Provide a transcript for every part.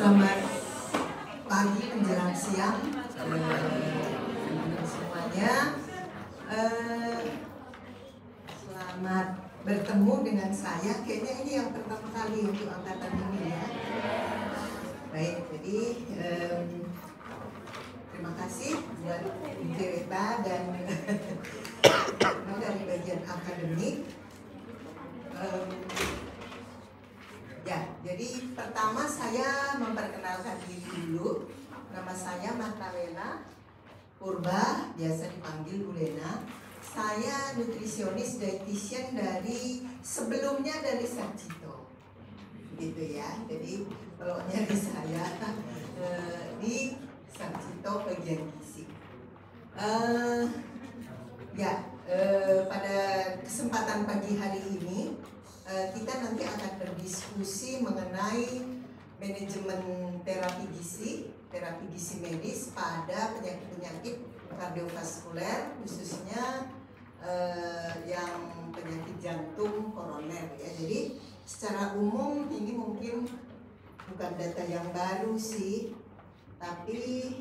Selamat pagi menjelang siang semuanya. Selamat bertemu dengan saya. Kayaknya ini yang pertama kali untuk angkatan ini ya. Baik, jadi terima kasih buat Cerita dan dari bagian akademik. Ya, jadi pertama saya memperkenalkan diri dulu. Nama saya Martawela Purba, biasa dipanggil Bu Lena. Saya nutrisionis dietitian sebelumnya dari Sarjito, gitu ya. Jadi kalau nyari saya di Sarjito bagian gizi. Pada kesempatan pagi hari ini kita nanti akan berdiskusi mengenai manajemen terapi gizi medis pada penyakit-penyakit kardiovaskuler, khususnya yang penyakit jantung koroner ya. Jadi secara umum ini mungkin bukan data yang baru sih, tapi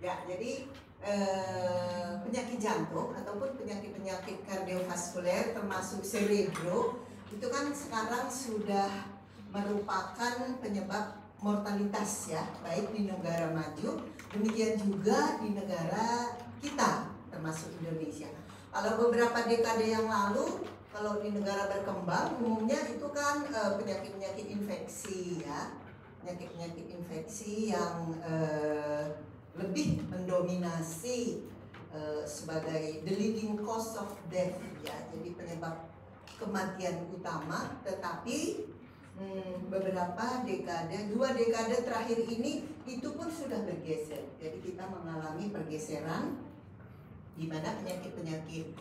ya, jadi penyakit jantung ataupun penyakit-penyakit kardiovaskuler termasuk cerebro itu kan sekarang sudah merupakan penyebab mortalitas ya, baik di negara maju, demikian juga di negara kita termasuk Indonesia. Kalau beberapa dekade yang lalu, kalau di negara berkembang umumnya itu kan penyakit-penyakit infeksi ya, penyakit-penyakit infeksi yang lebih mendominasi sebagai the leading cause of death ya, jadi penyebab kematian utama. Tetapi beberapa dekade, 2 dekade terakhir ini itu pun sudah bergeser. Jadi kita mengalami pergeseran di mana penyakit-penyakit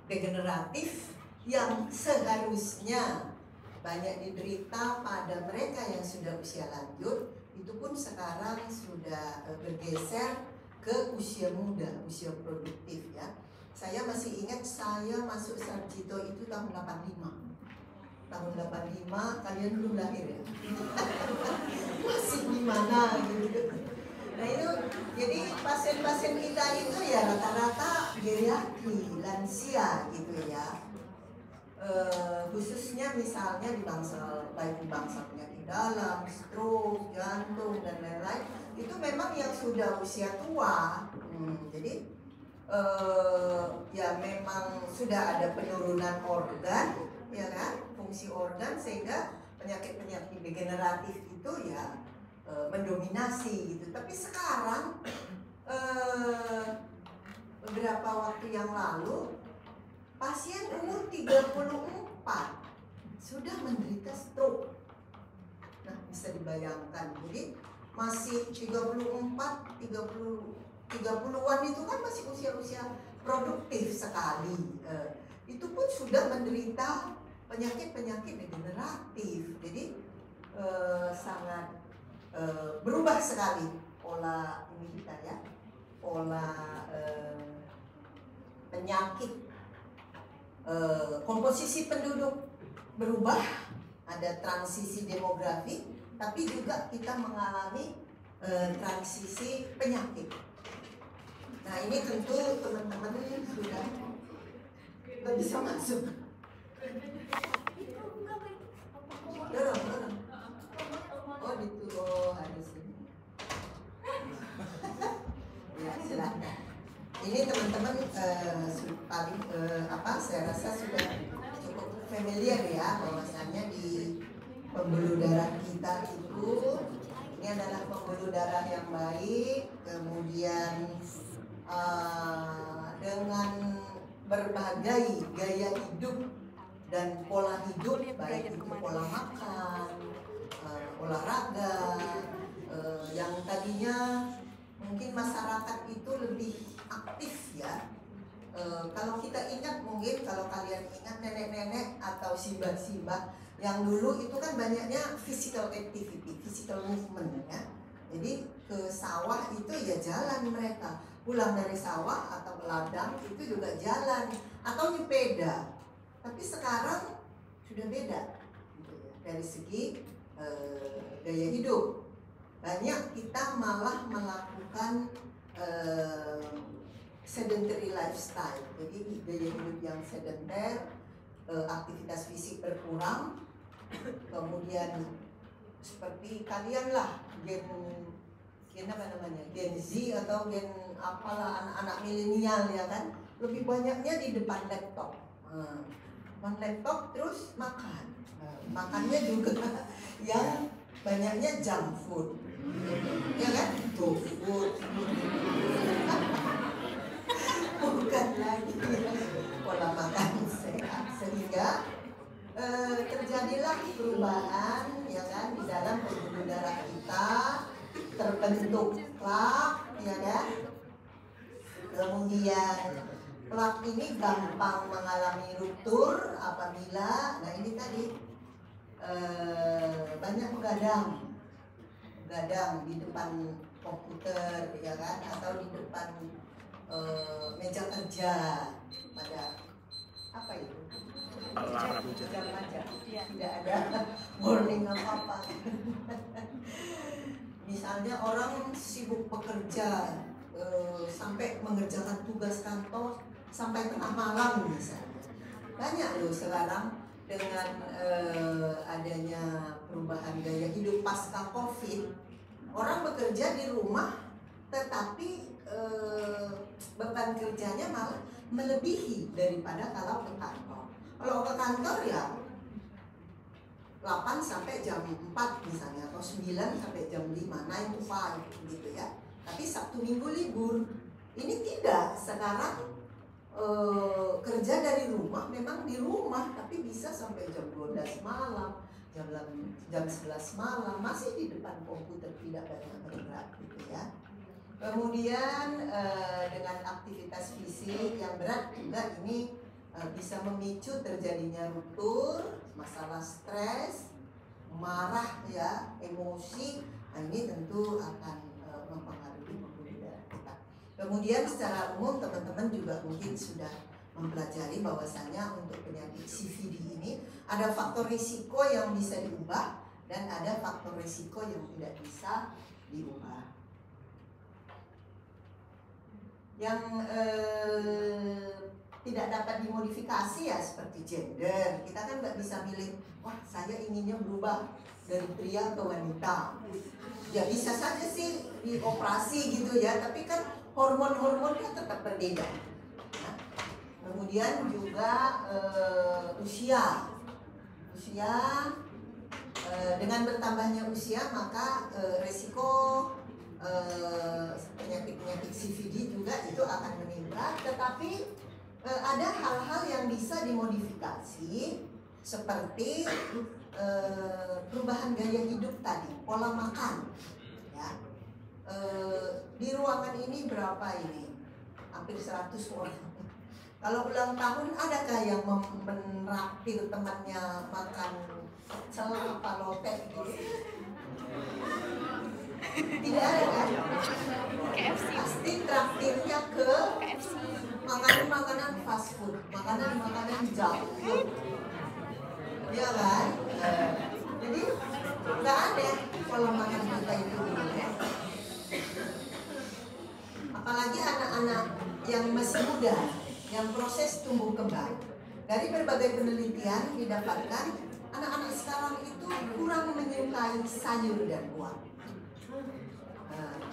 degeneratif yang seharusnya banyak diderita pada mereka yang sudah usia lanjut, itu pun sekarang sudah bergeser ke usia muda, usia produktif ya. Saya masih ingat saya masuk Sarjito itu tahun 85. Tahun 85 kalian belum lahir ya. Masih di mana gitu. Nah itu, jadi pasien-pasien kita itu ya rata-rata geriatri, lansia gitu ya. Khususnya misalnya di bangsal penyakit dalam, stroke, jantung dan lain-lain, itu memang yang sudah usia tua. Jadi ya memang sudah ada penurunan organ, ya kan, fungsi organ, sehingga penyakit-penyakit degeneratif itu ya mendominasi gitu. Tapi sekarang beberapa waktu yang lalu pasien umur 34 sudah menderita stroke. Nah, bisa dibayangkan. Jadi masih 30-an itu kan masih usia-usia produktif sekali. Itu pun sudah menderita penyakit-penyakit degeneratif. Jadi sangat berubah sekali pola ini kita ya. Pola penyakit, komposisi penduduk berubah, ada transisi demografi, tapi juga kita mengalami transisi penyakit. Nah ini tentu teman-teman sudah nggak bisa masuk. Dorong. Oh gitu, harus ini. Ya silakan. Ini teman-teman paling saya rasa sudah cukup familiar ya, bahwasannya di pembuluh darah kita itu ini adalah pembuluh darah yang baik, kemudian dengan berbagai gaya hidup dan pola hidup, baik itu pola makan, olahraga, yang tadinya mungkin masyarakat itu lebih aktif ya. Kalau kita ingat, mungkin kalau kalian ingat nenek-nenek atau simbah-simbah yang dulu itu kan banyaknya physical activity, physical movement ya. Jadi ke sawah itu ya jalan mereka, pulang dari sawah atau ke ladang itu juga jalan atau nyepeda. Tapi sekarang sudah beda gitu ya, dari segi gaya hidup. Banyak kita malah melakukan sedentary lifestyle, jadi gaya hidup yang sedenter, aktivitas fisik berkurang. Kemudian seperti kalian lah, gen apa namanya, Gen Z atau gen apalah, anak-anak milenial ya kan, lebih banyaknya di depan laptop. Depan laptop terus makan, makannya juga yang banyaknya junk food, ya kan, food bukan lagi pola makan sehat, sehingga terjadilah perubahan ya kan di dalam pembuluh darah kita, terbentuk plak ya kan. Kemudian plak ini gampang mengalami ruptur apabila, nah ini tadi banyak begadang di depan komputer ya kan, atau di depan meja kerja pada apa itu? Jam aja, tidak ada warning apa-apa. Misalnya orang sibuk bekerja sampai mengerjakan tugas kantor sampai tengah malam misalnya. Banyak loh sekarang dengan adanya perubahan gaya hidup pasca COVID, orang bekerja di rumah tetapi beban kerjanya malah melebihi daripada kalau ke kantor. Kalau ke kantor ya 8 sampai jam 4 misalnya, atau 9 sampai jam 5, 9 to 5 gitu ya. Tapi Sabtu Minggu libur. Ini tidak, sekarang kerja dari rumah, memang di rumah, tapi bisa sampai jam 12 malam, jam 11 malam, masih di depan komputer, tidak banyak bergerak gitu ya. Kemudian dengan aktivitas fisik yang berat juga ini bisa memicu terjadinya ruptur, masalah stres, marah ya, emosi. Nah, ini tentu akan mempengaruhi pembuluh darah kita. Kemudian secara umum teman-teman juga mungkin sudah mempelajari bahwasanya untuk penyakit CVD ini ada faktor risiko yang bisa diubah dan ada faktor risiko yang tidak bisa diubah. Yang tidak dapat dimodifikasi ya seperti gender. Kita kan nggak bisa milih, wah saya inginnya berubah dari pria ke wanita. Ya bisa saja sih dioperasi gitu ya, tapi kan hormon-hormonnya tetap berbeda. Nah, kemudian juga usia dengan bertambahnya usia maka resiko penyakit-penyakit CVD juga itu akan meningkat. Tetapi ada hal-hal yang bisa dimodifikasi seperti perubahan gaya hidup tadi, pola makan ya. Di ruangan ini berapa ini? Hampir 100 orang. Kalau ulang tahun adakah yang menraktir temannya makan pecel apa lotek gitu? Tidak ada kan? KFC. Pasti traktirnya ke makanan-makanan fast food, makanan-makanan junk food, ya kan? Jadi nggak ada pola makan kita itu dulu ya. Apalagi anak-anak yang masih muda, yang proses tumbuh kembang. Dari berbagai penelitian didapatkan anak-anak sekarang itu kurang menyukai sayur dan buah.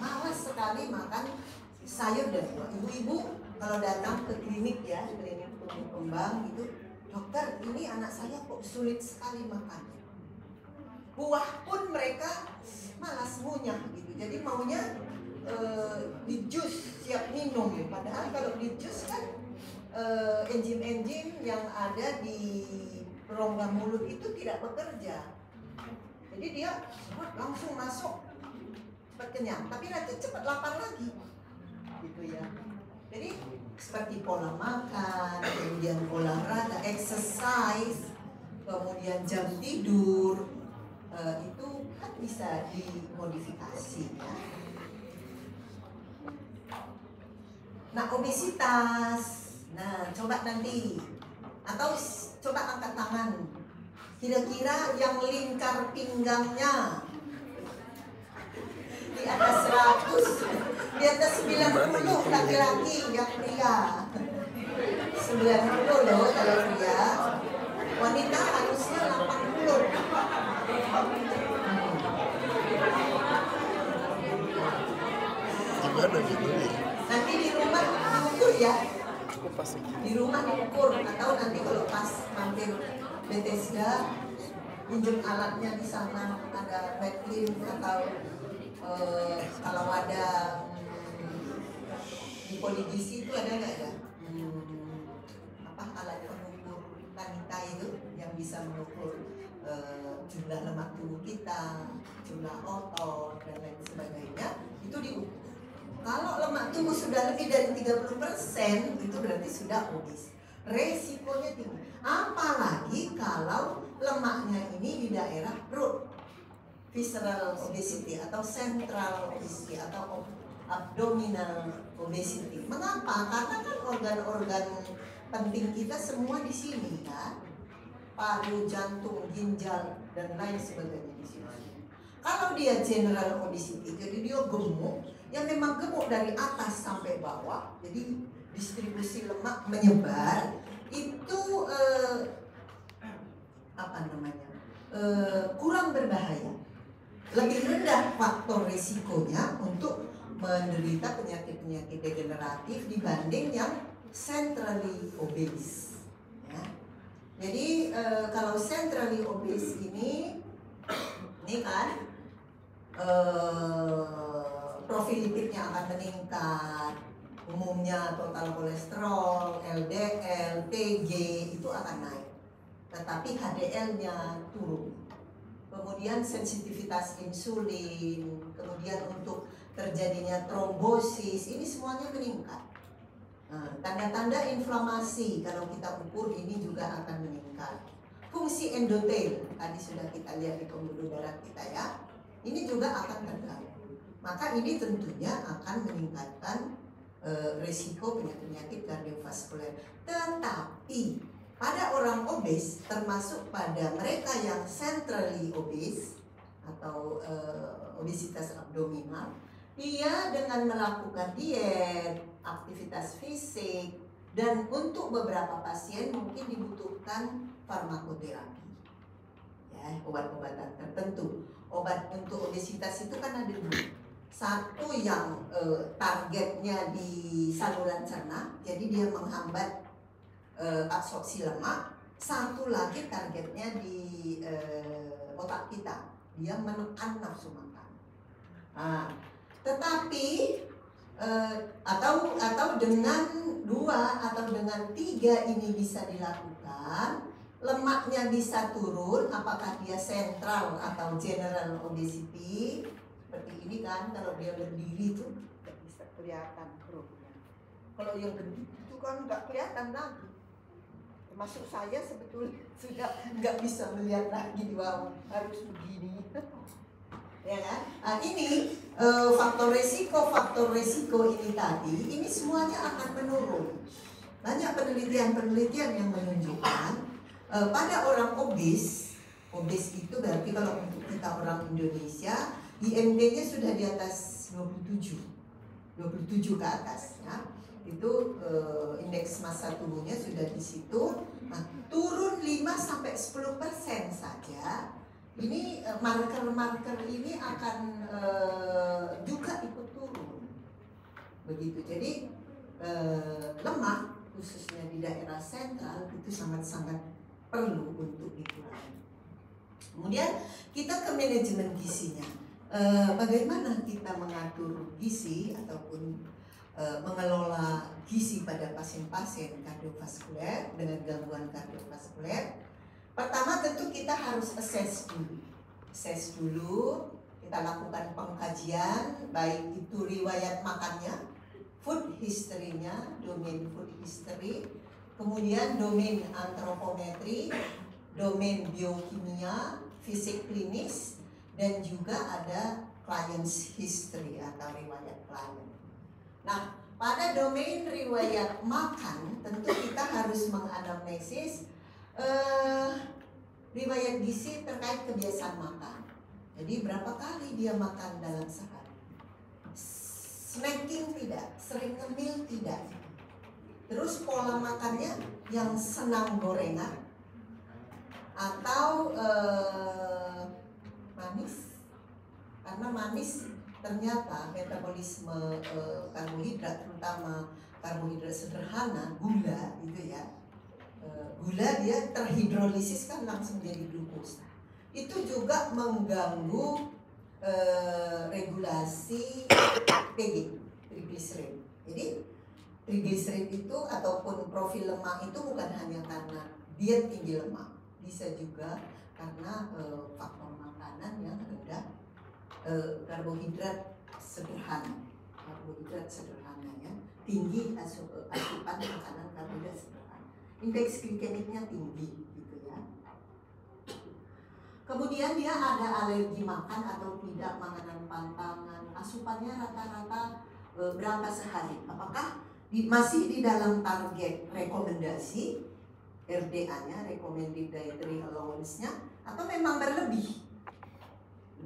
Malas sekali makan sayur dan buah. Ibu-ibu kalau datang ke klinik ya, klinik tumbuh kembang gitu, dokter ini anak saya kok sulit sekali makan. Buah pun mereka malas ngunyah gitu. Jadi maunya di jus siap minum. Padahal kalau di jus kan enzim-enzim yang ada di rongga mulut itu tidak bekerja. Jadi dia langsung masuk cepat kenyang, tapi nanti cepat lapar lagi gitu ya. Jadi seperti pola makan, kemudian olahraga, exercise, kemudian jam tidur, itu kan bisa dimodifikasi ya. Nah, obesitas. Nah, coba nanti atau coba angkat tangan. Kira-kira yang lingkar pinggangnya di atas 100, di atas 90 laki-laki yang pria. 90 loh kalau pria. Wanita harusnya 80. Gimana gitu ya? Nanti di rumah diukur ya. Pasti. Di rumah diukur, atau nanti kalau pas mampir Bethesda pinjam alatnya di sana, ada backlink atau kalau ada di Polidisi itu ada nggak ya? Apa alat pengukur wanita itu yang bisa mengukur jumlah lemak tubuh kita, jumlah otot dan lain sebagainya, itu diukur. Kalau lemak tubuh sudah lebih dari 30%, itu berarti sudah obes. Resikonya tinggi. Apalagi kalau lemaknya ini di daerah perut, visceral obesity atau central obesity atau abdominal obesity. Mengapa? Karena kan organ-organ penting kita semua di sini kan, paru, jantung, ginjal dan lain sebagainya di sini. Kalau dia general obesity, jadi dia gemuk, yang memang gemuk dari atas sampai bawah, jadi distribusi lemak menyebar, itu kurang berbahaya. Lebih rendah faktor risikonya untuk menderita penyakit-penyakit degeneratif dibanding yang centrally obese. Ya. Jadi kalau centrally obese ini kan profil lipidnya akan meningkat, umumnya total kolesterol, LDL, TG itu akan naik, tetapi HDL-nya turun. Kemudian sensitivitas insulin, kemudian untuk terjadinya trombosis, ini semuanya meningkat. Nah, tanda-tanda inflamasi kalau kita ukur ini juga akan meningkat. Fungsi endotel tadi sudah kita lihat di pembuluh darah kita ya, ini juga akan terganggu. Maka ini tentunya akan meningkatkan risiko penyakit-penyakit kardiovaskuler. Tetapi pada orang obes, termasuk pada mereka yang centrally obese atau obesitas abdominal, dia dengan melakukan diet, aktivitas fisik, dan untuk beberapa pasien mungkin dibutuhkan farmakoterapi, ya, obat-obatan tertentu. Obat untuk obesitas itu kan ada dua. Satu yang targetnya di saluran cerna, jadi dia menghambat absorpsi lemak. Satu lagi targetnya di otak kita, dia menekan nafsu makan. Nah, tetapi atau dengan 2 atau dengan 3 ini bisa dilakukan, lemaknya bisa turun. Apakah dia sentral atau general obesity? Seperti ini kan, kalau dia berdiri tuh nggak bisa kelihatan perutnya. Kalau yang gendut itu kan nggak kelihatan lagi. Termasuk saya sebetulnya sudah nggak bisa melihat lagi di bawah, harus begini. Ya kan? Nah, ini faktor resiko ini tadi, ini semuanya akan menurun. Banyak penelitian yang menunjukkan pada orang obes itu berarti kalau untuk kita orang Indonesia, IMD-nya sudah di atas 27 ke atas ya. Itu indeks massa tubuhnya sudah di situ. Nah, turun 5-10% saja. Ini marker-marker ini akan juga ikut turun. Begitu. Jadi lemak khususnya di daerah sentral itu sangat-sangat perlu untuk dikurangi. Kemudian kita ke manajemen gizinya. Bagaimana kita mengatur gizi ataupun mengelola gizi pada pasien-pasien kardiovaskuler dengan gangguan kardiovaskuler? Pertama tentu kita harus assess dulu. Kita lakukan pengkajian, baik itu riwayat makannya, food history-nya, domain food history, kemudian domain antropometri, domain biokimia, fisik klinis, dan juga ada client's history atau riwayat klien. Nah, pada domain riwayat makan tentu kita harus menganamnesis riwayat gizi terkait kebiasaan makan. Jadi berapa kali dia makan dalam sehari? Snacking tidak, sering ngemil tidak. Terus pola makannya yang senang gorengan atau manis, karena manis ternyata metabolisme karbohidrat, terutama karbohidrat sederhana, gula gitu ya, gula dia terhidrolisis kan langsung jadi glukosa. Itu juga mengganggu regulasi TG, trigliserid. Jadi trigliserid itu ataupun profil lemak itu bukan hanya karena dia tinggi lemak, bisa juga karena faktor makanan yang rendah karbohidrat sederhana, ya, tinggi asupan makanan karbohidrat sederhana, indeks glikemiknya tinggi gitu ya. Kemudian dia ada alergi makan atau tidak, makanan pantangan, asupannya rata-rata berapa sehari, apakah masih di dalam target rekomendasi RDA-nya, recommended dietary allowance-nya, atau memang berlebih?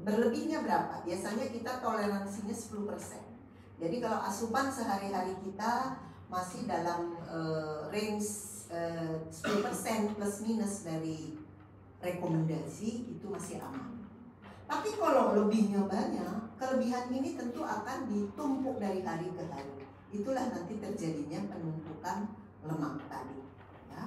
Berlebihnya berapa? Biasanya kita toleransinya 10%. Jadi kalau asupan sehari-hari kita masih dalam range 10% plus minus dari rekomendasi, itu masih aman. Tapi kalau lebihnya banyak, kelebihan ini tentu akan ditumpuk dari hari ke hari. Itulah nanti terjadinya penumpukan lemak tadi ya.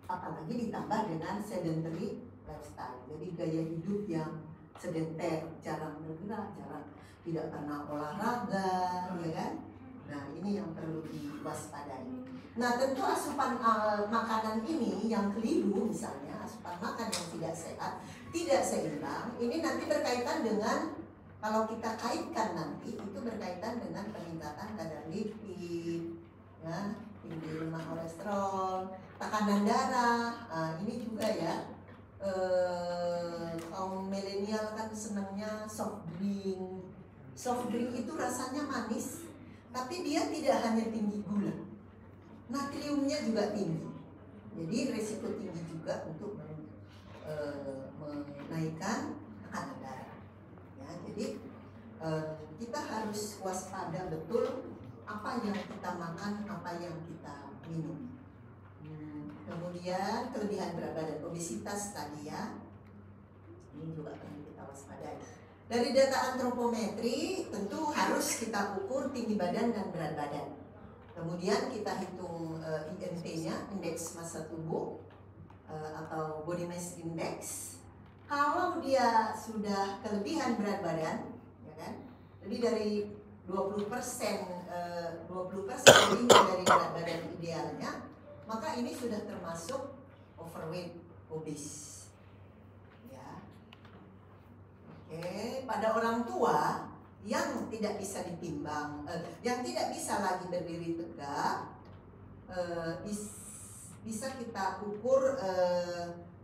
Apalagi ditambah dengan sedentary lifestyle, jadi gaya hidup yang sedenter, jarang bergerak, tidak pernah olahraga, ya kan? Nah, ini yang perlu diwaspadai. Nah, tentu asupan makanan ini yang keliru, misalnya asupan makan yang tidak sehat, tidak seimbang, ini nanti berkaitan dengan, kalau kita kaitkan nanti, itu berkaitan dengan peningkatan kadar lipid, ya, tinggi lemak kolesterol, tekanan darah. Ini juga ya, kaum milenial kan senangnya soft drink. Soft drink itu rasanya manis, tapi dia tidak hanya tinggi gula, natriumnya juga tinggi. Jadi resiko tinggi juga untuk menaikkan tekanan darah. Ya, jadi kita harus waspada betul apa yang kita makan, apa yang kita minum. Kemudian kelebihan berat badan, obesitas tadi ya, ini juga perlu kita waspadai. Dari data antropometri tentu harus kita ukur tinggi badan dan berat badan. Kemudian kita hitung IMT-nya, indeks massa tubuh atau body mass index. Kalau dia sudah kelebihan berat badan, ya kan, lebih dari 20% lebih dari berat badan idealnya, maka ini sudah termasuk overweight, obese. Ya. Oke, pada orang tua yang tidak bisa ditimbang, yang tidak bisa lagi berdiri tegak, bisa kita ukur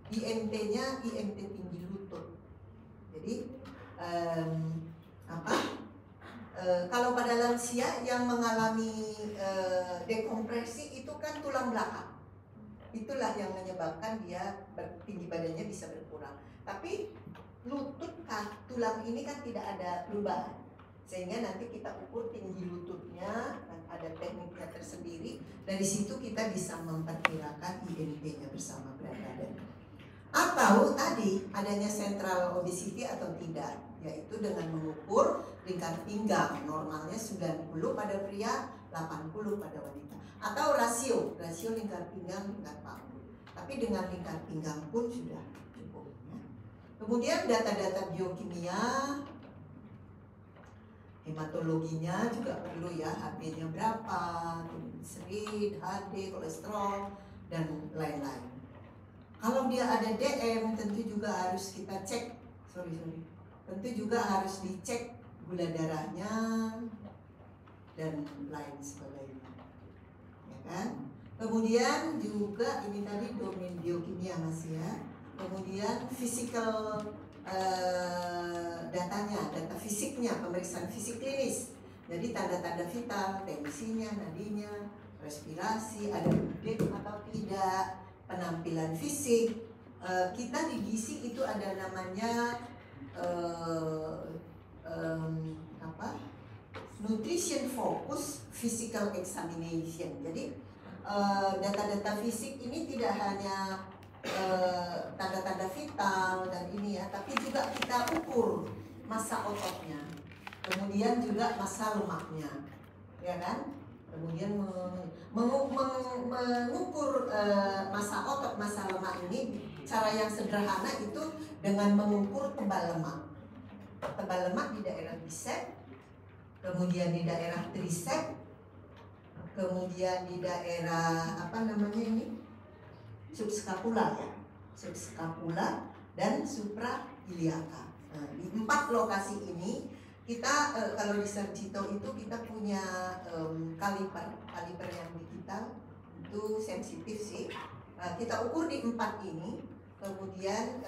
IMT-nya, IMT tinggi lutut. Jadi kalau pada lansia yang mengalami dekompresi itu kan tulang belakang, itulah yang menyebabkan dia tinggi badannya bisa berkurang. Tapi lutut tulang ini kan tidak ada perubahan, sehingga nanti kita ukur tinggi lututnya, dan ada tekniknya tersendiri. Dari situ kita bisa memperkirakan IMT-nya bersama berat badan. Atau tadi adanya central obesity atau tidak, yaitu dengan mengukur lingkar pinggang, normalnya 90 pada pria, 80 pada wanita. Atau rasio lingkar pinggang lingkar paru. Tapi dengan lingkar pinggang pun sudah cukup ya. Kemudian data-data biokimia, hematologinya juga perlu ya, HB-nya berapa, trigliserid, HD, kolesterol, dan lain-lain. Kalau dia ada DM, tentu juga harus kita cek, tentu juga harus dicek gula darahnya dan lain sebagainya, ya kan? Kemudian juga ini tadi domain biokimia masih ya, kemudian physical datanya, data fisiknya, pemeriksaan fisik klinis. Jadi tanda-tanda vital, tensinya, nadinya, respirasi, ada udem atau tidak, penampilan fisik. Kita di gizi itu ada namanya nutrition focus physical examination. Jadi data-data fisik ini tidak hanya tanda-tanda vital dan ini ya, tapi juga kita ukur massa ototnya, kemudian juga massa lemaknya, ya kan? Kemudian mengukur massa otot, massa lemak ini, cara yang sederhana itu dengan mengukur tebal lemak. Tebal lemak di daerah bicep, kemudian di daerah tricep, kemudian di daerah apa namanya ini, subscapula ya, subscapula dan suprailiaca. Nah, di 4 lokasi ini kita kalau di Sarjito itu kita punya kaliper yang digital itu sensitif sih. Kita ukur di 4 ini, kemudian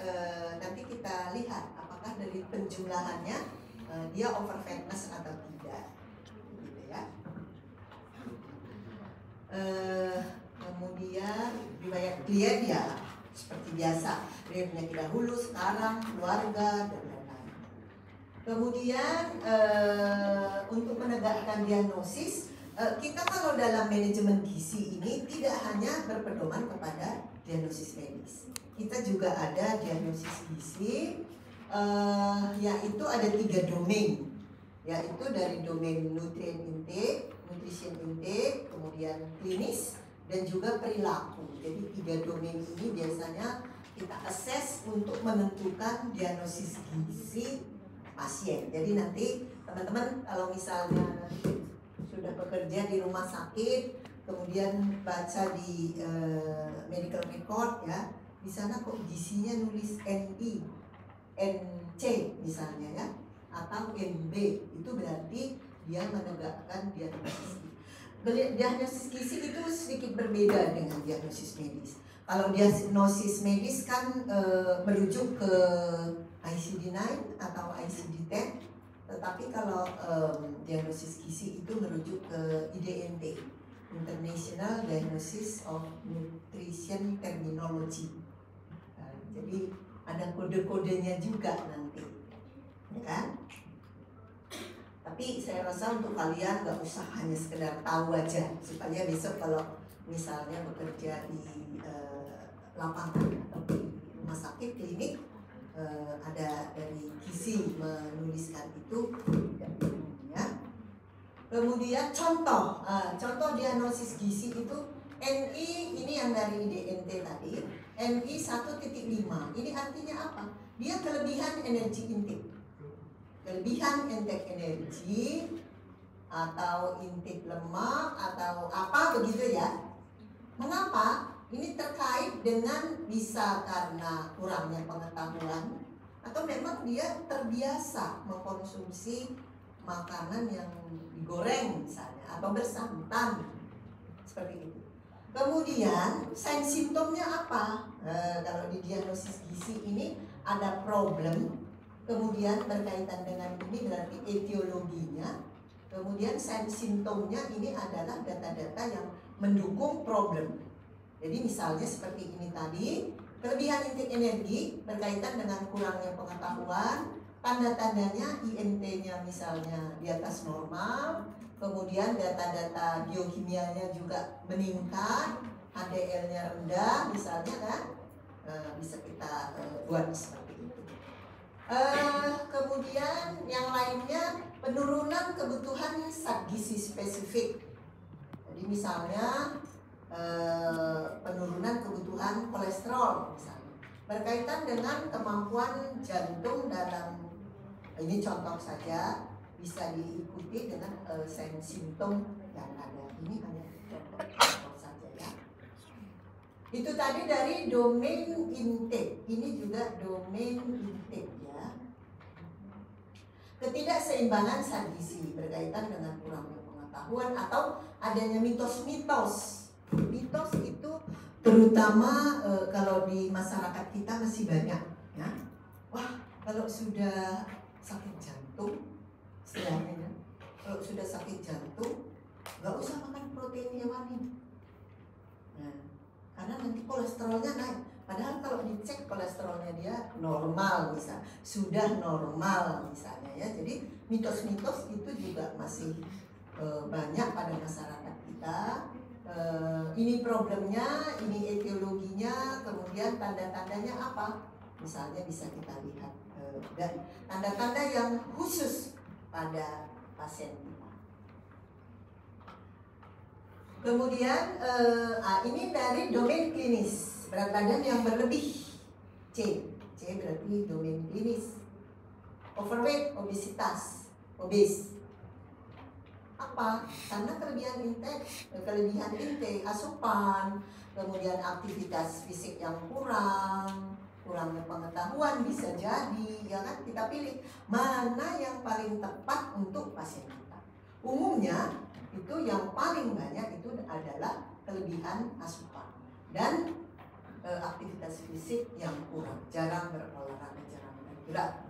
nanti kita lihat apakah dari penjumlahannya dia over fatness atau tidak, gitu ya. Kemudian riwayat klien ya seperti biasa, riwayat penyakit dahulu, sekarang, keluarga, dan lain-lain. Kemudian untuk menegakkan diagnosis, kita kalau dalam manajemen gizi ini tidak hanya berpedoman kepada diagnosis medis. Kita juga ada diagnosis gizi, yaitu ada 3 domain, yaitu dari domain nutrient intake, nutrition intake, kemudian klinis, dan juga perilaku. Jadi 3 domain ini biasanya kita assess untuk menentukan diagnosis gizi pasien. Jadi nanti teman-teman kalau misalnya sudah bekerja di rumah sakit, kemudian baca di medical record ya, di sana kok gizinya nulis NI, NC misalnya ya, atau NB, itu berarti dia menegakkan diagnosis. Diagnosis gizi itu sedikit berbeda dengan diagnosis medis. Kalau diagnosis medis kan merujuk ke ICD-9 atau ICD-10, tetapi kalau diagnosis gizi itu merujuk ke IDNT, International Diagnosis of Nutrition Terminology. Jadi ada kode-kodenya juga nanti, ya kan? Tapi saya rasa untuk kalian nggak usah hanya sekedar tahu aja, supaya besok kalau misalnya bekerja di lapangan atau di rumah sakit klinik, ada dari gizi menuliskan itu, ya. Kemudian contoh diagnosis gizi itu NI ini yang dari IDNT tadi, NI 1.5. Ini artinya apa? Dia kelebihan energi intake. Kelebihan intake energi atau intake lemak atau apa begitu ya. Mengapa? Ini terkait dengan bisa karena kurangnya pengetahuan atau memang dia terbiasa mengkonsumsi makanan yang digoreng misalnya atau bersantan seperti itu. Kemudian sign simptomnya apa? Kalau di diagnosis gizi ini ada problem, kemudian berkaitan dengan ini berarti etiologinya, kemudian sign simptomnya ini adalah data-data yang mendukung problem. Jadi misalnya seperti ini tadi, kelebihan intake energi berkaitan dengan kurangnya pengetahuan, tanda-tandanya INT-nya misalnya di atas normal, kemudian data-data biokimianya juga meningkat, HDL-nya rendah misalnya kan, bisa kita buat seperti itu. Kemudian yang lainnya penurunan kebutuhan zat gizi spesifik. Jadi misalnya penurunan kebutuhan kolesterol misalnya, berkaitan dengan kemampuan jantung dalam, ini contoh saja, bisa diikuti dengan simptom yang ada. Ini hanya contoh saja ya. Itu tadi dari domain intake, ini juga domain intake ya. Ketidakseimbangan zat gizi berkaitan dengan kurangnya pengetahuan atau adanya mitos-mitos. Mitos itu terutama kalau di masyarakat kita masih banyak ya. Wah, kalau sudah sakit jantung, istilahnya, kalau sudah sakit jantung nggak usah makan protein hewani. Nah, karena nanti kolesterolnya naik. Padahal kalau dicek kolesterolnya dia normal, sudah normal misalnya ya. Jadi mitos-mitos itu juga masih banyak pada masyarakat kita. Ini problemnya, ini etiologinya, kemudian tanda-tandanya apa? Misalnya bisa kita lihat dan tanda-tanda yang khusus pada pasien kita. Kemudian ini dari domain klinis, berat badan yang berlebih, C berarti domain klinis. Overweight, obesitas, obes. Apa? Karena kelebihan intake asupan, kemudian aktivitas fisik yang kurangnya pengetahuan bisa jadi, ya kan? Kita pilih mana yang paling tepat untuk pasien kita. Umumnya itu yang paling banyak itu adalah kelebihan asupan dan aktivitas fisik yang kurang, jarang berolahraga, jarang bergerak.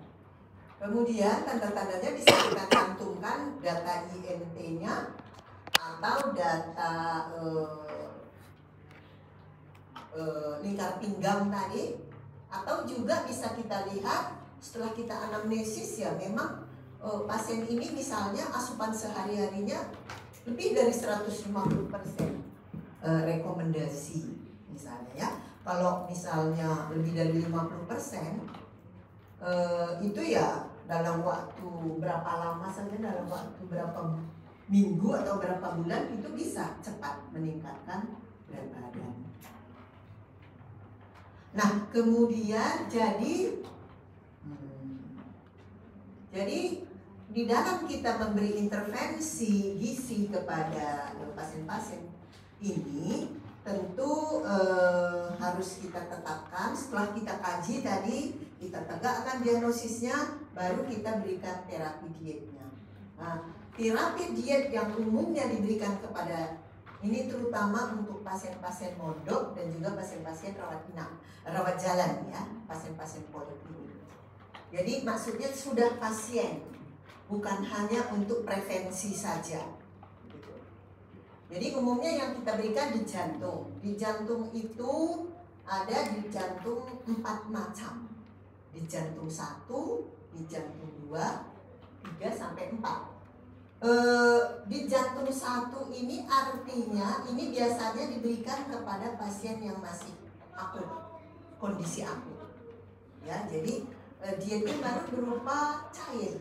Kemudian tanda-tandanya bisa kita cantumkan data INT-nya atau data lingkar pinggang tadi, atau juga bisa kita lihat setelah kita anamnesis ya, memang pasien ini misalnya asupan sehari-harinya lebih dari 150% rekomendasi misalnya ya. Kalau misalnya lebih dari 50% itu ya dalam waktu berapa lama saja, dalam waktu berapa minggu atau berapa bulan itu bisa cepat meningkatkan berat badan. Nah, kemudian jadi di dalam kita memberi intervensi gizi kepada pasien-pasien ini tentu harus kita tetapkan. Setelah kita kaji tadi, kita tegakkan diagnosisnya, baru kita berikan terapi dietnya. Nah, terapi diet yang umumnya diberikan kepada ini terutama untuk pasien-pasien mondok dan juga pasien-pasien rawat jalan ya, pasien-pasien pondok ini. Jadi maksudnya sudah pasien, bukan hanya untuk prevensi saja. Jadi umumnya yang kita berikan di jantung. Di jantung itu ada di jantung 4 macam. Di jantung 1, di jantung 2, 3 sampai 4. Di jantung 1 ini artinya ini biasanya diberikan kepada pasien yang masih akut, kondisi akut. Ya, jadi dietnya baru berupa cair.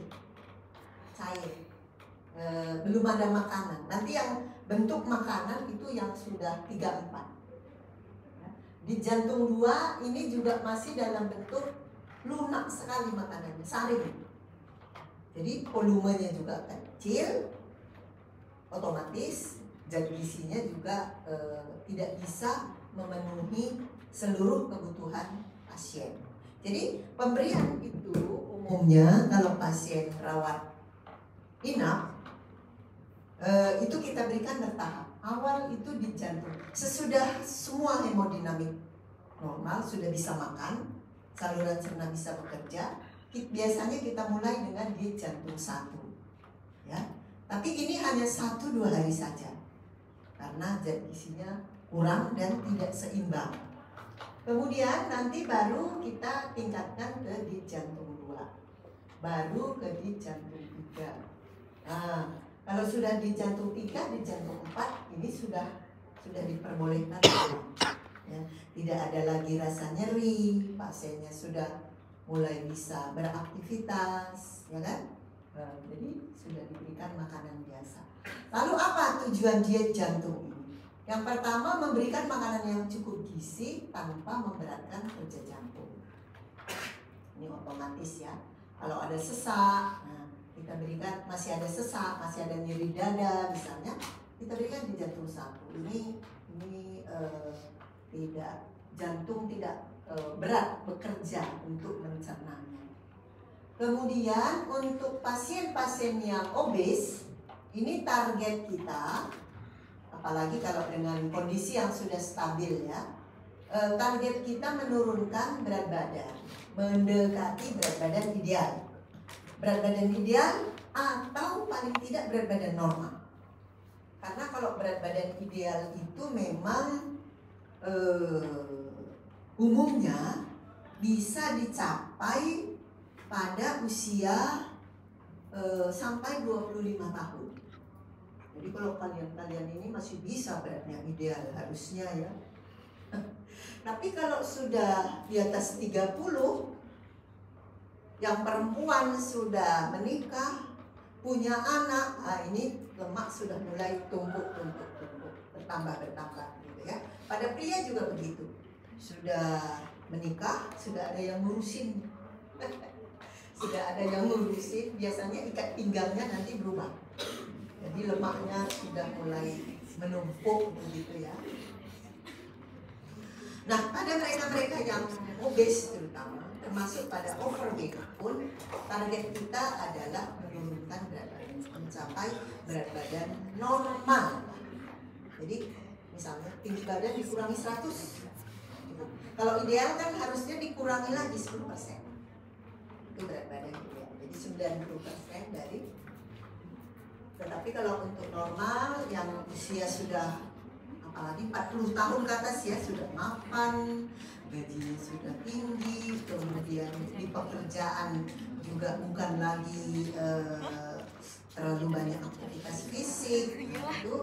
Belum ada makanan. Nanti yang bentuk makanan itu yang sudah 3-4. Di jantung 2 ini juga masih dalam bentuk lunak sekali makanannya, saring. Jadi volumenya juga kecil, otomatis zat gizinya juga tidak bisa memenuhi seluruh kebutuhan pasien. Jadi pemberian itu umumnya kalau pasien rawat inap itu kita berikan bertahap. Awal itu di jantung. Sesudah semua hemodinamik normal, sudah bisa makan, saluran cerna bisa bekerja, biasanya kita mulai dengan di jantung 1. Ya. Tapi ini hanya 1-2 hari saja. Karena zat gizinya kurang dan tidak seimbang. Kemudian nanti baru kita tingkatkan ke di jantung 2. Baru ke di jantung 3. Nah, kalau sudah di jantung 3, di jantung 4 ini sudah diperbolehkan ya, tidak ada lagi rasa nyeri, pasiennya sudah mulai bisa beraktivitas, ya kan? Jadi sudah diberikan makanan biasa. Lalu apa tujuan diet jantung ini? Yang pertama, memberikan makanan yang cukup gizi tanpa memberatkan kerja jantung. Ini otomatis ya. Kalau ada sesak, kita berikan, masih ada sesak, masih ada nyeri dada misalnya, kita berikan di jantung 1. Ini jantung tidak berat bekerja untuk mencernanya. Kemudian untuk pasien-pasien yang obes, ini target kita, apalagi kalau dengan kondisi yang sudah stabil ya, target kita menurunkan berat badan, mendekati berat badan ideal. Berat badan ideal atau paling tidak berat badan normal. Karena kalau berat badan ideal itu memang umumnya bisa dicapai pada usia sampai 25 tahun. Jadi kalau kalian ini masih bisa beratnya ideal harusnya ya. Tapi kalau sudah di atas 30, yang perempuan sudah menikah, punya anak, ini lemak sudah mulai tumpuk, bertambah gitu ya. Pada pria juga begitu. Sudah menikah, sudah ada yang ngurusin. Sudah ada yang ngurusin, biasanya ikat pinggangnya nanti berubah. Jadi lemaknya sudah mulai menumpuk begitu ya. Nah, pada mereka-mereka yang obes terutama, termasuk pada overweight pun, target kita adalah menurunkan berat badan, mencapai berat badan normal. Jadi misalnya tinggi badan dikurangi 100. Kalau ideal kan harusnya dikurangi lagi 10%. Itu berat badan ideal. Jadi 90% dari. Tetapi kalau untuk normal yang usia sudah apalagi 40 tahun ke atas ya, sudah mapan, gajinya sudah tinggi, kemudian di pekerjaan juga bukan lagi terlalu banyak aktivitas fisik, itu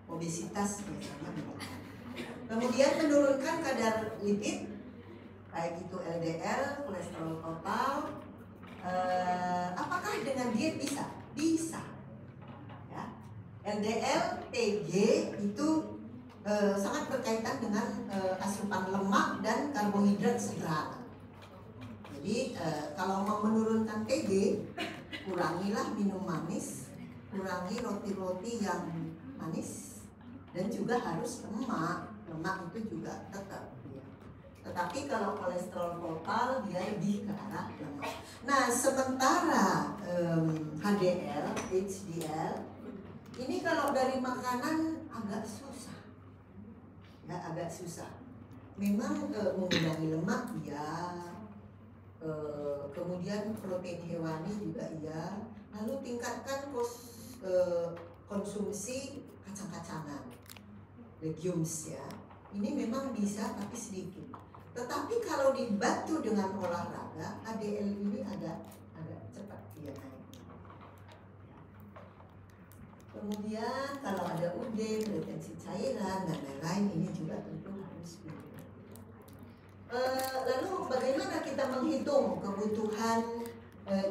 obesitas biasanya. Kemudian menurunkan kadar lipid, baik itu LDL, kolesterol total. Apakah dengan diet bisa? Bisa. Ya. LDL, TG itu sangat berkaitan dengan asupan lemak dan karbohidrat sederhana. Jadi kalau mau menurunkan TG, kurangilah minum manis, kurangi roti-roti yang manis, dan juga harus lemak. Lemak itu juga tetap. Ya. Tetapi kalau kolesterol total dia lebih ke arah lemak. Nah, sementara HDL, HDL ini kalau dari makanan agak susah. Ya, agak susah. Memang mengurangi lemak ya, kemudian protein hewani juga ya. Lalu tingkatkan konsumsi kacang-kacangan, legumes ya. Ini memang bisa tapi sedikit. Tetapi kalau dibantu dengan olahraga, HDL ini agak cepat dia naik. Kemudian kalau ada UD, retensi cairan dan lain-lain, ini juga tentu harus dihitung. Lalu bagaimana kita menghitung kebutuhan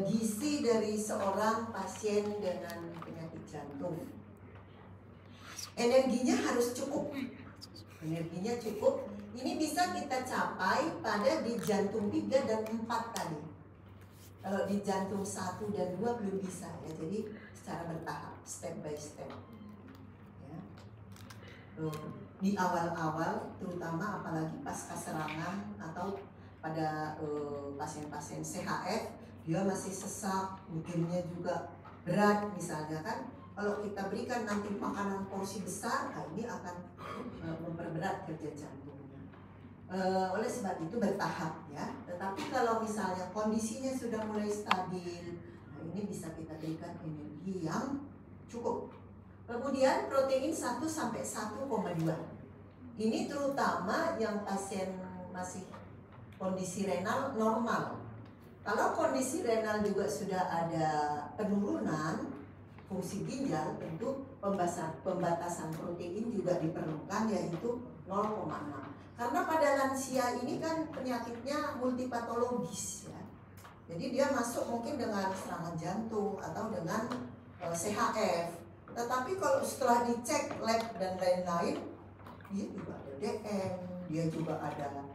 gizi dari seorang pasien dengan penyakit jantung? Energinya harus cukup. Energinya cukup. Ini bisa kita capai pada di jantung 3 dan 4 tadi. Kalau di jantung 1 dan 2 belum bisa ya. Jadi secara bertahap, step by step. Ya. Di awal-awal, terutama apalagi pasca serangan atau pada pasien-pasien CHF, dia masih sesak, mungkinnya juga berat misalnya kan. Kalau kita berikan nanti makanan porsi besar, nah ini akan memperberat kerja jantungnya. Oleh sebab itu bertahap ya. Tetapi kalau misalnya kondisinya sudah mulai stabil, nah ini bisa kita berikan energi yang cukup. Kemudian protein 1 sampai 1,2. Ini terutama yang pasien masih kondisi renal normal. Kalau kondisi renal juga sudah ada penurunan fungsi ginjal, tentu pembatasan protein juga diperlukan, yaitu 0,6. Karena pada lansia ini kan penyakitnya multipatologis ya. Jadi dia masuk mungkin dengan serangan jantung atau dengan CHF. Tetapi kalau setelah dicek lab dan lain-lain, dia juga ada DM, dia juga ada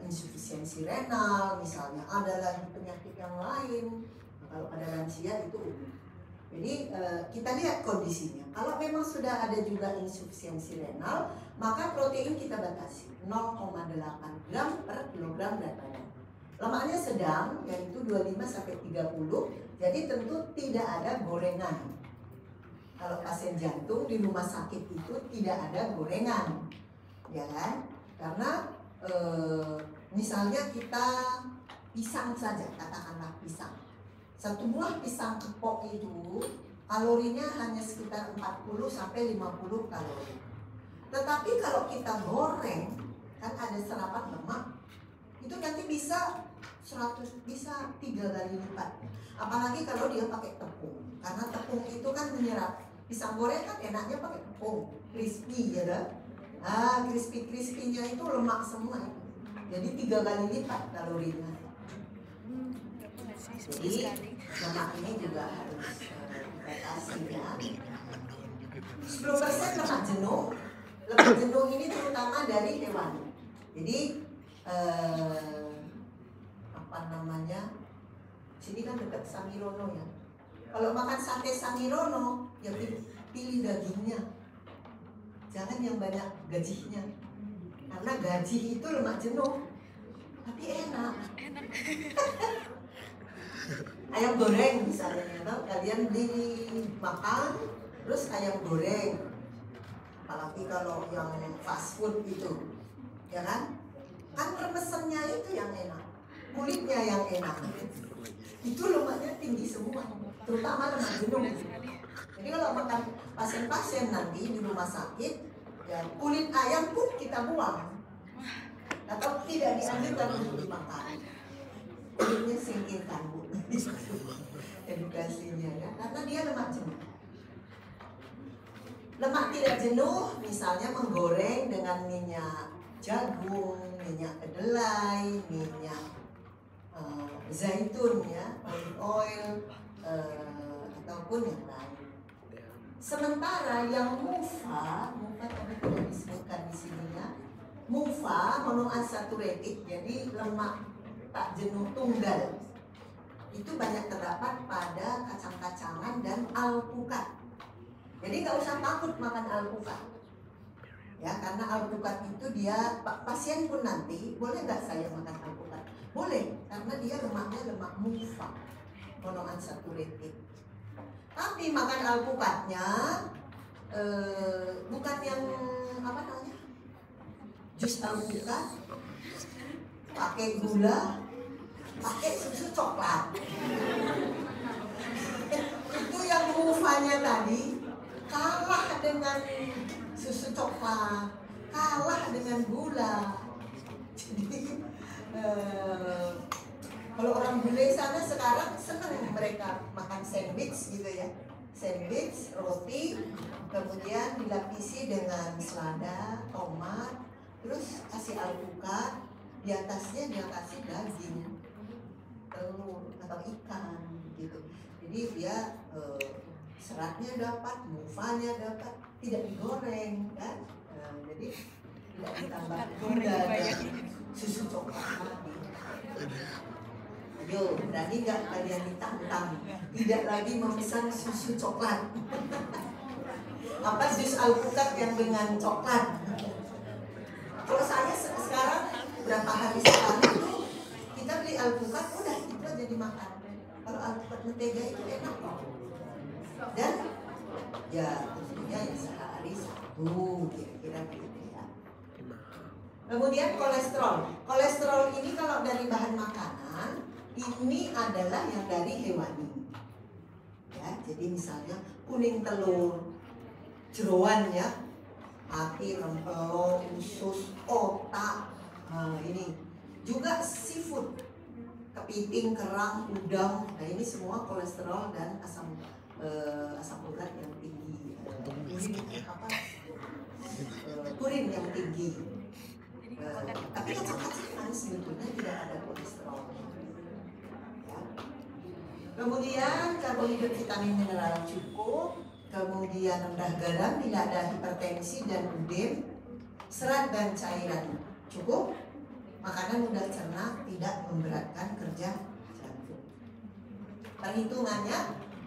insufisiensi renal, misalnya ada lagi penyakit yang lain. Kalau pada lansia itu umum. Jadi kita lihat kondisinya. Kalau memang sudah ada juga insufisiensi renal, maka protein kita batasi 0,8 gram per kilogram berat badan. Lemaknya sedang, yaitu 25 sampai 30. Jadi tentu tidak ada gorengan. Kalau pasien jantung di rumah sakit itu tidak ada gorengan. ya kan? Karena misalnya kita pisang saja, katakanlah pisang. Satu buah pisang kepok itu kalorinya hanya sekitar 40 sampai 50 kalori. Tetapi kalau kita goreng, kan ada serapan lemak, itu nanti bisa 100, bisa 3 kali lipat. Apalagi kalau dia pakai tepung, karena tepung itu kan menyerap. Pisang goreng kan enaknya pakai tepung, crispy ya kan? Crispy-crispy-nya itu lemak semua. Jadi 3 kali lipat kalorinya. Jadi lemak ini juga harus dibatasi ya. 10% lemak jenuh. Lemak jenuh ini terutama dari hewan. Jadi apa namanya? Sini kan dekat Samirono ya. Kalau makan sate Samirono, ya pilih dagingnya. Jangan yang banyak gajinya. Karena gaji itu lemak jenuh. Tapi enak. Ayam goreng misalnya, kalian beli makan, terus ayam goreng. Apalagi kalau yang fast food itu, ya kan? Kan remesennya itu yang enak, kulitnya yang enak. Itu lemaknya tinggi semua, terutama lemak jenuh. Jadi kalau makan pasien-pasien nanti di rumah sakit, ya kulit ayam pun kita buang atau tidak dianjurkan untuk dimakan. Kulitnya singkirkan bu, edukasinya ya, karena dia lemak jenuh. Lemak tidak jenuh, misalnya menggoreng dengan minyak jagung, minyak kedelai, minyak zaitun ya, olive oil, ataupun yang lain. Sementara yang MUFA tadi tidak disebutkan di sini ya. MUFA monounsaturated, jadi lemak tak jenuh tunggal. Itu banyak terdapat pada kacang-kacangan dan alpukat. Jadi nggak usah takut makan alpukat. Ya, karena alpukat itu dia, pasien pun nanti, boleh nggak saya makan alpukat? Boleh, karena dia lemaknya lemak MUFA, monounsaturated. Tapi makan alpukatnya bukan yang apa namanya, jus alpukat, pakai gula, pakai susu coklat. Itu yang MUFA-nya tadi kalah dengan susu coklat, kalah dengan gula. Jadi kalau orang bule sana sekarang senang mereka makan sandwich gitu ya, sandwich roti, kemudian dilapisi dengan selada, tomat, terus kasih alpukat, di atasnya dia kasih daging, telur atau ikan gitu. Jadi dia seratnya dapat, MUFA-nya dapat, tidak digoreng kan, jadi tidak ditambah gula dan susu coklat lagi. Ayo, berani nggak kalian ditantang tidak lagi memesan susu coklat? Apa jus alpukat yang dengan coklat? Kalau saya sekarang berapa hari sekali itu kita beli alpukat, udah itu aja dimakan. Kalau alpukat mentega itu enak kok. Dan ya tentunya ya sehari satu kira-kira begitu ya. Kemudian kolesterol. Kolesterol ini kalau dari bahan makanan, ini adalah yang dari hewani. Ya, jadi misalnya kuning telur, jeroan ya, hati, rempelo, usus, otak, ini juga seafood, kepiting, kerang, udang. Nah ini semua kolesterol dan asam urat yang tinggi, purin yang tinggi. Tapi kacang-kacangan sebetulnya tidak ada kolesterol. Ya. Kemudian karbohidrat, vitamin, mineral cukup. Kemudian rendah garam, tidak ada hipertensi dan udem. Serat dan cairan cukup. Makanan mudah cerna, tidak memberatkan kerja jantung. Perhitungannya,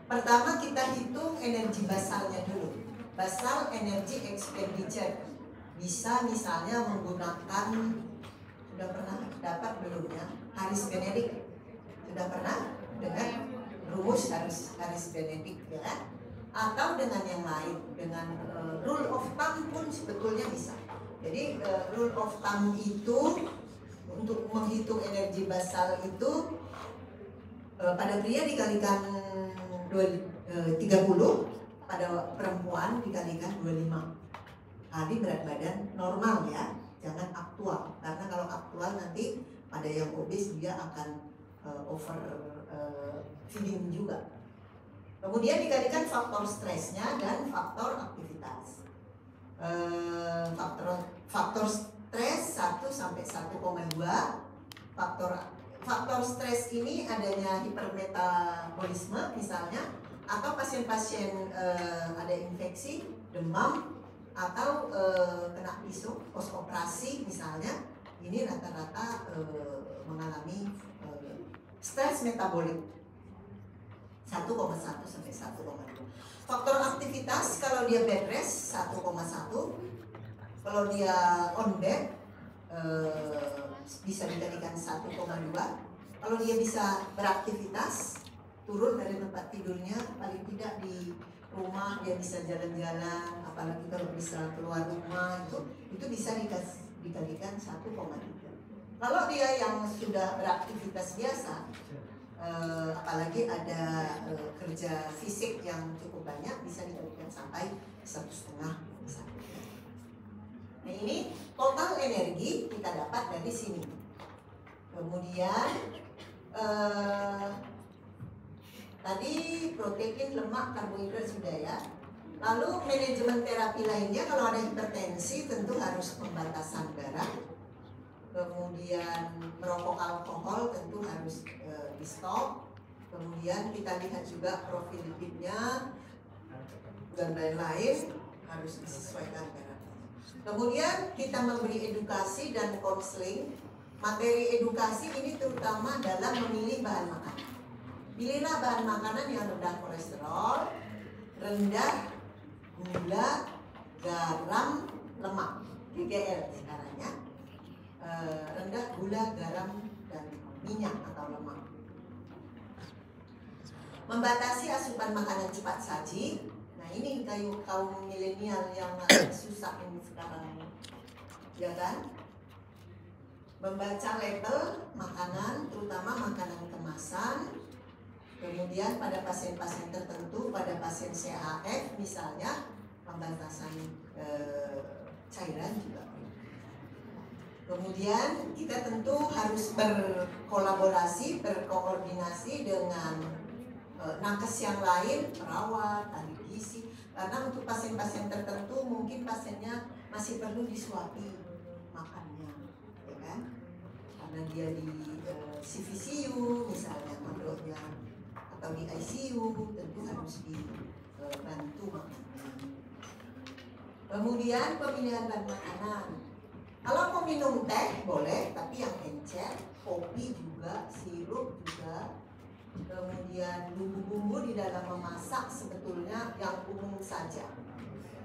pertama kita hitung energi basalnya dulu. Basal energy expenditure. Bisa misalnya menggunakan, sudah pernah dapat belum ya, Harris Benedict? Sudah pernah dengar rumus Harris Benedict ya? Atau dengan yang lain, dengan rule of thumb pun sebetulnya bisa. Jadi rule of thumb itu untuk menghitung energi basal itu pada pria dikalikan 30, pada perempuan dikalikan 25 kali berat badan normal ya, jangan aktual, karena kalau aktual nanti pada yang obes dia akan over feeding juga. Kemudian dikalikan faktor stresnya dan faktor aktivitas. Faktor stres 1 sampai 1,2. Faktor stres ini adanya hipermetabolisme misalnya, atau pasien-pasien ada infeksi, demam, atau kena pisau post operasi misalnya, ini rata-rata mengalami stres metabolik 1,1 sampai 1,2. Faktor aktivitas kalau dia bed rest 1,1, kalau dia on bed bisa dikalikan 1,2. Kalau dia bisa beraktivitas, turun dari tempat tidurnya, paling tidak di rumah dia bisa jalan-jalan, apalagi kalau bisa keluar rumah itu bisa dikalikan 1,3. Kalau dia yang sudah beraktivitas biasa, apalagi ada kerja fisik yang cukup banyak, bisa dikalikan sampai 1,5 misalnya. Nah, ini total energi kita dapat dari sini. Kemudian tadi protein, lemak, karbohidrat sudah ya. Lalu manajemen terapi lainnya, kalau ada hipertensi tentu harus pembatasan garam. Kemudian merokok alkohol tentu harus di stop. Kemudian kita lihat juga profil lipidnya dan lain-lain, harus disesuaikan garam. Kemudian kita memberi edukasi dan konseling. Materi edukasi ini terutama dalam memilih bahan makanan. Pilihlah bahan makanan yang rendah kolesterol, rendah gula, garam, lemak, GGL sekarang ya. Rendah gula, garam, dan minyak atau lemak. Membatasi asupan makanan cepat saji. Nah, ini kaum milenial yang susah ini sekarang, ya kan? Membaca label makanan, terutama makanan kemasan. Kemudian pada pasien-pasien tertentu, pada pasien CAF misalnya, pembatasan cairan juga. Kemudian kita tentu harus berkolaborasi, berkoordinasi dengan nakes yang lain, perawat, ahli gizi. Karena untuk pasien-pasien tertentu mungkin pasiennya masih perlu disuapi makannya, ya kan? Karena dia di CVCU misalnya menurutnya, atau di ICU tentu harus dibantu makannya. Kemudian pemilihan bahan makanan. Kalau mau minum teh boleh, tapi yang encer, kopi juga, sirup juga. Kemudian bumbu-bumbu di dalam memasak sebetulnya yang umum saja.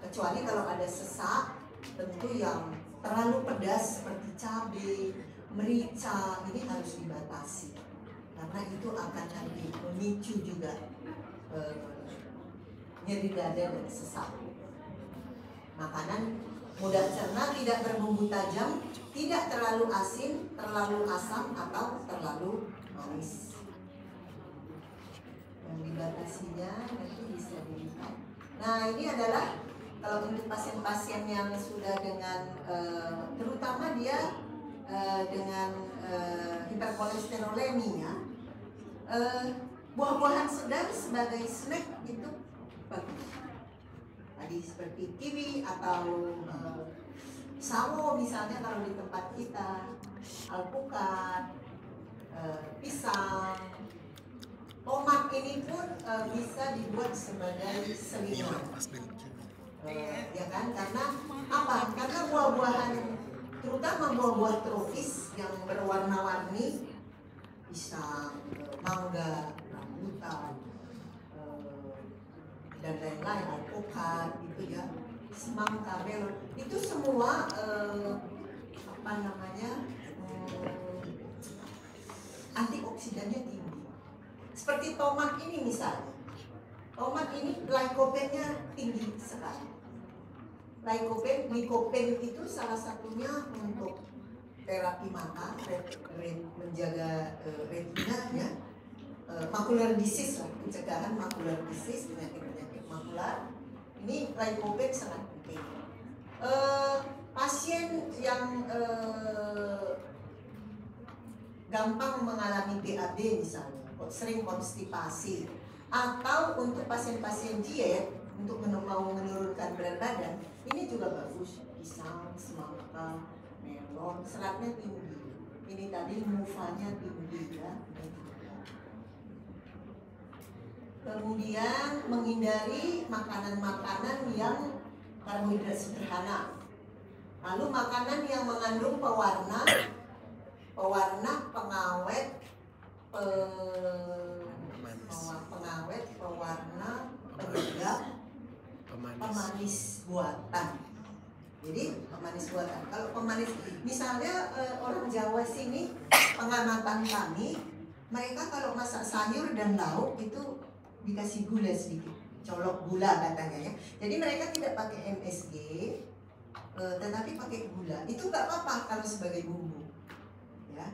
Kecuali kalau ada sesak, tentu yang terlalu pedas seperti cabai, merica, ini harus dibatasi. Karena itu akan nanti memicu juga nyeri dada dan sesak. Makanan mudah cerna, tidak berbumbu tajam, tidak terlalu asin, terlalu asam, atau terlalu manis. Yang dibatasinya nanti bisa dilihat. Nah, ini adalah kalau untuk pasien-pasien yang sudah dengan terutama dia dengan hiperkolesterolemia, buah-buahan segar sebagai snack itu bagus. Tadi seperti kiwi atau sawo misalnya kalau di tempat kita, alpukat, pisang, tomat ini pun bisa dibuat sebagai selingan. Ya kan? Karena apa? Karena buah-buahan, terutama buah-buah tropis yang berwarna-warni, pisang, mangga, rambutan, dan lain-lain, alpukat, gitu ya, semangka, melon, itu semua antioksidannya tinggi. Seperti tomat ini misalnya, tomat ini glikogennya tinggi sekali. lycopene itu salah satunya untuk terapi mata, menjaga retina ya, macular disease lah, pencegahan macular disease, penyakit makular. Ini lycopene sangat penting. Pasien yang gampang mengalami BAB misalnya, sering konstipasi, atau untuk pasien-pasien diet untuk mau menurunkan berat badan, ini juga bagus. Pisang, semangka, melon, seratnya tinggi. Ini tadi mufanya tinggi ya. Kemudian menghindari makanan-makanan yang karbohidrat sederhana. Lalu makanan yang mengandung pewarna, pengawet, pewarna, penyedap, pemanis buatan. Jadi pemanis buatan. Kalau pemanis, misalnya orang Jawa sini, pengamatan kami, mereka kalau masak sayur dan lauk itu dikasih gula sedikit, colok gula katanya ya. Jadi mereka tidak pakai MSG, tetapi pakai gula. Itu nggak apa-apa kalau sebagai bumbu. Ya.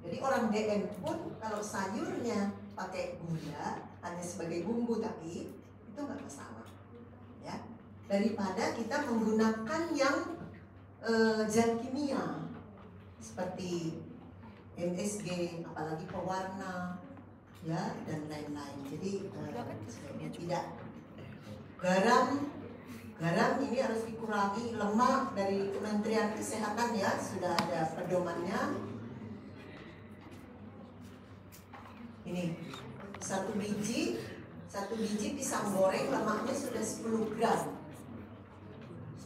Jadi orang DM pun kalau sayurnya pakai gula hanya sebagai bumbu, tapi itu nggak masalah. Ya. Daripada kita menggunakan yang zat kimia seperti MSG, apalagi pewarna, ya, dan lain-lain. Jadi tidak. Garam ini harus dikurangi. Lemak dari Kementerian Kesehatan ya, sudah ada pedomannya. Ini satu biji pisang goreng lemaknya sudah 10 gram.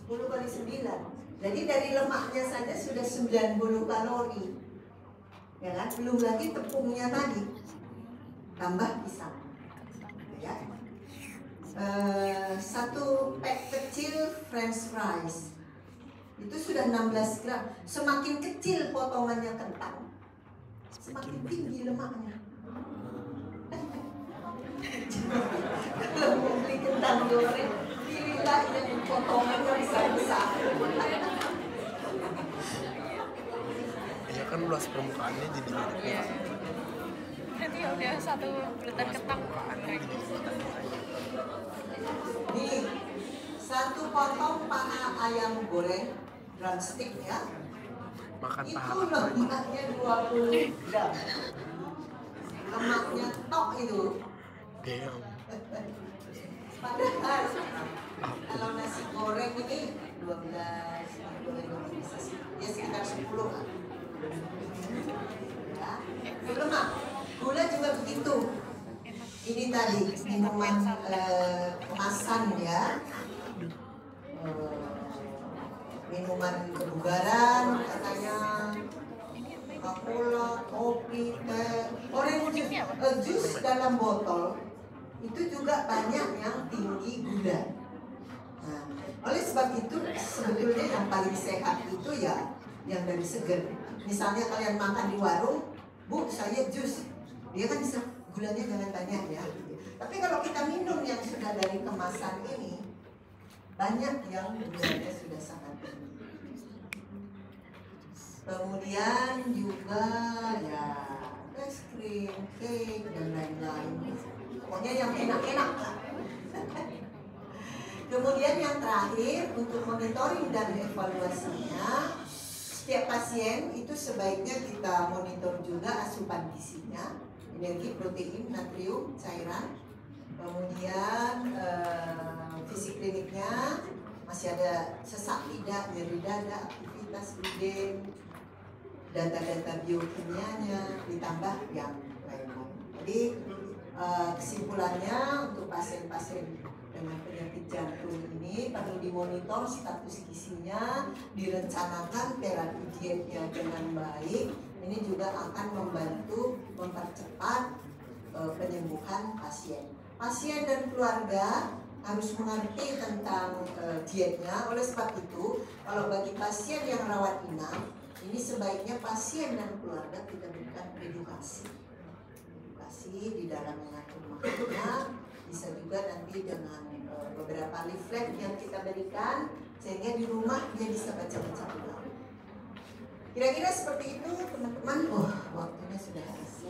10 kali 9. Jadi dari lemaknya saja sudah 90 kalori. Ya kan? Belum lagi tepungnya tadi. Tambah pisang. Ya. Satu pack kecil French fries itu sudah 16 gram. Semakin kecil potongannya kentang, semakin tinggi lemaknya. Kalau mau beli kentang goreng, pilihlah yang potongannya besar-besar. Ya kan luas permukaannya jadi iya. Nanti udah satu buletan kentang. Nih, satu potong paha ayam goreng drumstick ya. makan Itu paha. lemaknya 20 gram. Lemaknya tok itu. Damn. Padahal kalau nasi goreng ini 12 ya sekitar 10 lah. Ya, itu lemak. Gula juga begitu. Ini tadi minuman kemasan ya, minuman kebugaran katanya, Coca-Cola, kopi, teh, orange jus dalam botol itu juga banyak yang tinggi gula. Nah, oleh sebab itu sebetulnya yang paling sehat itu ya yang dari seger. Misalnya kalian makan di warung, Bu saya jus, dia kan bisa gulanya jangan banyak ya. Tapi kalau kita minum yang sudah dari kemasan ini, banyak yang gulanya sudah sangat tinggi. Kemudian juga ya es krim, cake dan lain-lain. Pokoknya yang enak-enak lah. Kemudian yang terakhir untuk monitoring dan evaluasinya, setiap pasien itu sebaiknya kita monitor juga asupan gizinya, energi, protein, natrium, cairan. Kemudian fisik kliniknya masih ada sesak tidak, nyeri dada, aktivitas gluten, data-data biokimianya, ditambah yang lain-lain. Jadi kesimpulannya untuk pasien-pasien dengan penyakit jantung ini perlu dimonitor status gizinya, direncanakan terapi dietnya dengan baik. Ini juga akan membantu mempercepat penyembuhan pasien. Pasien dan keluarga harus mengerti tentang dietnya. Oleh sebab itu, kalau bagi pasien yang rawat inap, ini sebaiknya pasien dan keluarga kita berikan edukasi di dalam mengatur makannya. Bisa juga nanti dengan beberapa leaflet yang kita berikan sehingga di rumah dia bisa baca-baca ulang. Kira-kira seperti itu teman-teman. Oh, waktunya sudah habis.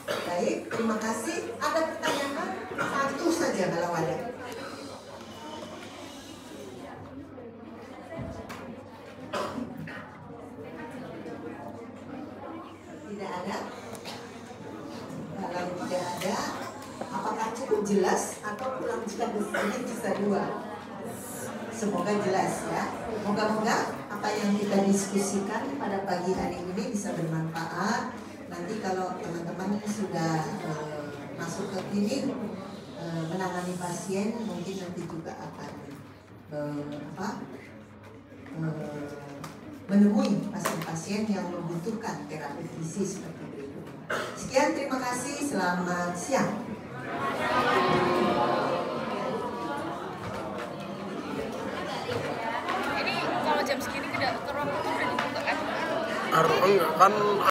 Baik, terima kasih. Ada pertanyaan? Satu saja kalau ada. Tidak ada? Kalau tidak ada, apakah cukup jelas atau kurang jelas? Ini bisa dua. Semoga jelas ya. Moga-moga apa yang kita diskusikan pada pagi hari ini bisa bermanfaat. Nanti kalau teman-teman sudah masuk ke klinik menangani pasien, mungkin nanti juga akan menemui pasien-pasien yang membutuhkan terapi gizi seperti berikut. Sekian, terima kasih, selamat siang. Ini kalau jam segini ke ruang udah dibuka kan? Enggak kan